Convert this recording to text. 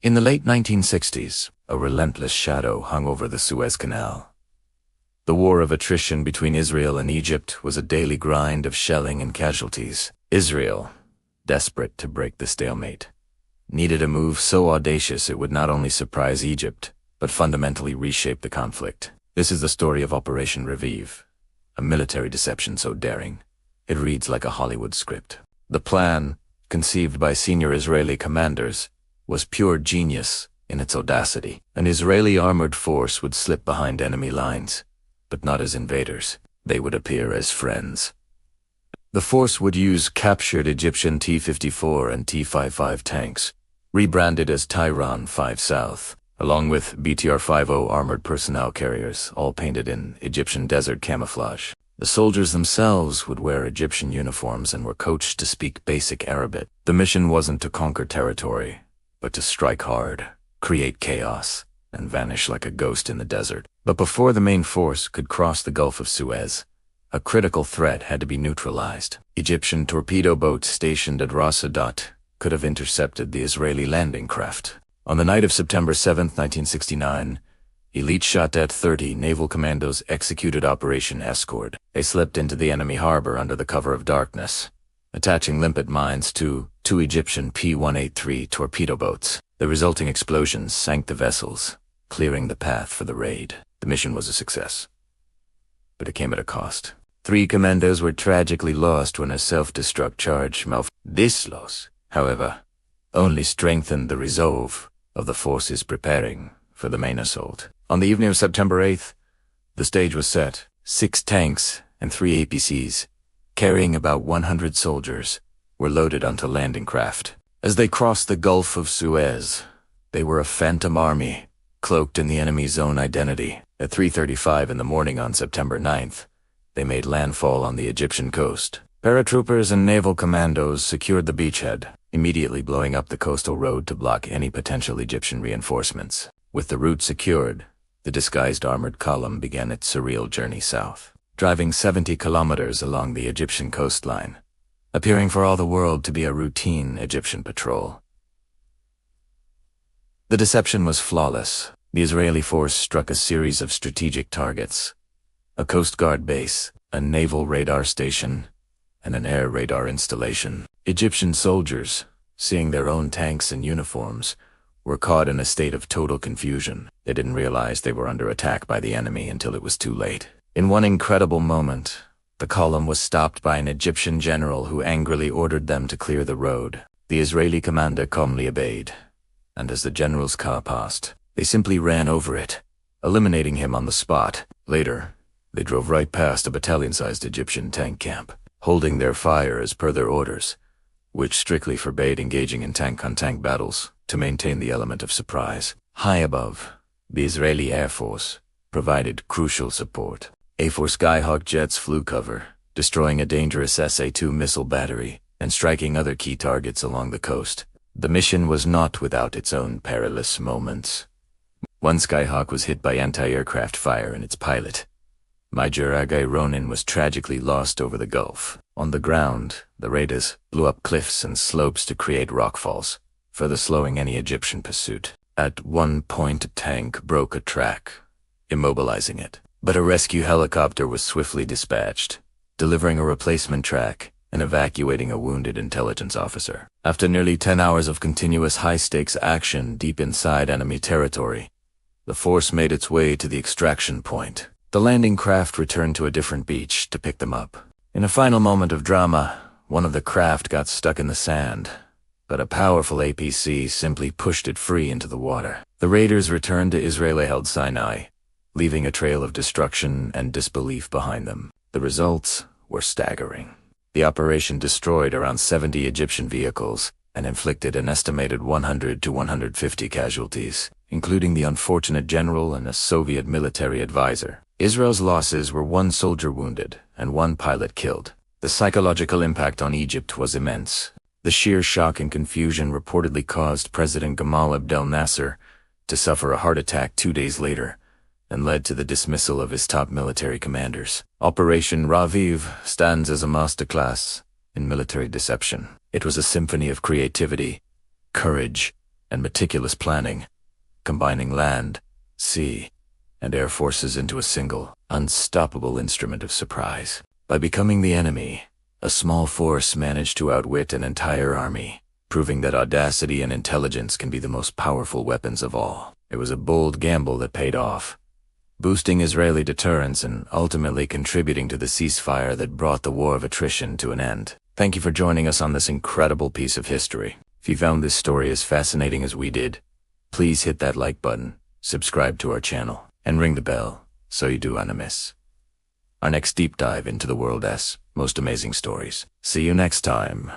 In the late 1960s, a relentless shadow hung over the Suez Canal. The War of Attrition between Israel and Egypt was a daily grind of shelling and casualties. Israel, desperate to break the stalemate, needed a move so audacious it would not only surprise Egypt, but fundamentally reshape the conflict. This is the story of Operation Raviv, a military deception so daring, it reads like a Hollywood script. The plan, conceived by senior Israeli commanders, was pure genius in its audacity. An Israeli armored force would slip behind enemy lines, but not as invaders. They would appear as friends. The force would use captured Egyptian T-54 and T-55 tanks, rebranded as Tiran 5 South, along with BTR-50 armored personnel carriers, all painted in Egyptian desert camouflage. The soldiers themselves would wear Egyptian uniforms and were coached to speak basic Arabic. The mission wasn't to conquer territory, but to strike hard, create chaos, and vanish like a ghost in the desert. But before the main force could cross the Gulf of Suez, a critical threat had to be neutralized. Egyptian torpedo boats stationed at Ras Adat could have intercepted the Israeli landing craft. On the night of September 7, 1969, elite Shatet 30 naval commandos executed Operation Escort. They slipped into the enemy harbor under the cover of darkness, attaching limpet mines to two Egyptian P-183 torpedo boats. The resulting explosions sank the vessels, clearing the path for the raid. The mission was a success, but it came at a cost. 3 commandos were tragically lost when a self-destruct charge malfunctioned. This loss, however, only strengthened the resolve of the forces preparing for the main assault. On the evening of September 8th, the stage was set. 6 tanks and 3 APCs, carrying about 100 soldiers, were loaded onto landing craft. As they crossed the Gulf of Suez, they were a phantom army, cloaked in the enemy's own identity. At 3:35 in the morning on September 9th, they made landfall on the Egyptian coast. Paratroopers and naval commandos secured the beachhead, immediately blowing up the coastal road to block any potential Egyptian reinforcements. With the route secured, the disguised armored column began its surreal journey south, driving 70 kilometers along the Egyptian coastline, appearing for all the world to be a routine Egyptian patrol. The deception was flawless. The Israeli force struck a series of strategic targets: a Coast Guard base, a naval radar station, and an air radar installation. Egyptian soldiers, seeing their own tanks and uniforms, were caught in a state of total confusion. They didn't realize they were under attack by the enemy until it was too late. In one incredible moment, the column was stopped by an Egyptian general who angrily ordered them to clear the road. The Israeli commander calmly obeyed, and as the general's car passed, they simply ran over it, eliminating him on the spot. Later, they drove right past a battalion-sized Egyptian tank camp, holding their fire as per their orders, which strictly forbade engaging in tank-on-tank battles to maintain the element of surprise. High above, the Israeli Air Force provided crucial support. A-4 Skyhawk jets flew cover, destroying a dangerous SA-2 missile battery and striking other key targets along the coast. The mission was not without its own perilous moments. One Skyhawk was hit by anti-aircraft fire and its pilot, Major Agai Ronin, was tragically lost over the Gulf. On the ground, the raiders blew up cliffs and slopes to create rockfalls, further slowing any Egyptian pursuit. At one point, a tank broke a track, immobilizing it. But a rescue helicopter was swiftly dispatched, delivering a replacement track and evacuating a wounded intelligence officer. After nearly 10 hours of continuous high-stakes action deep inside enemy territory, the force made its way to the extraction point. The landing craft returned to a different beach to pick them up. In a final moment of drama, one of the craft got stuck in the sand, but a powerful APC simply pushed it free into the water. The raiders returned to Israeli-held Sinai, leaving a trail of destruction and disbelief behind them. The results were staggering. The operation destroyed around 70 Egyptian vehicles and inflicted an estimated 100 to 150 casualties, including the unfortunate general and a Soviet military advisor. Israel's losses were 1 soldier wounded and 1 pilot killed. The psychological impact on Egypt was immense. The sheer shock and confusion reportedly caused President Gamal Abdel Nasser to suffer a heart attack 2 days later, and led to the dismissal of his top military commanders. Operation Raviv stands as a masterclass in military deception. It was a symphony of creativity, courage, and meticulous planning, combining land, sea, and air forces into a single, unstoppable instrument of surprise. By becoming the enemy, a small force managed to outwit an entire army, proving that audacity and intelligence can be the most powerful weapons of all. It was a bold gamble that paid off, boosting Israeli deterrence and ultimately contributing to the ceasefire that brought the War of Attrition to an end. Thank you for joining us on this incredible piece of history. If you found this story as fascinating as we did, please hit that like button, subscribe to our channel, and ring the bell so you do not miss our next deep dive into the world's most amazing stories. See you next time.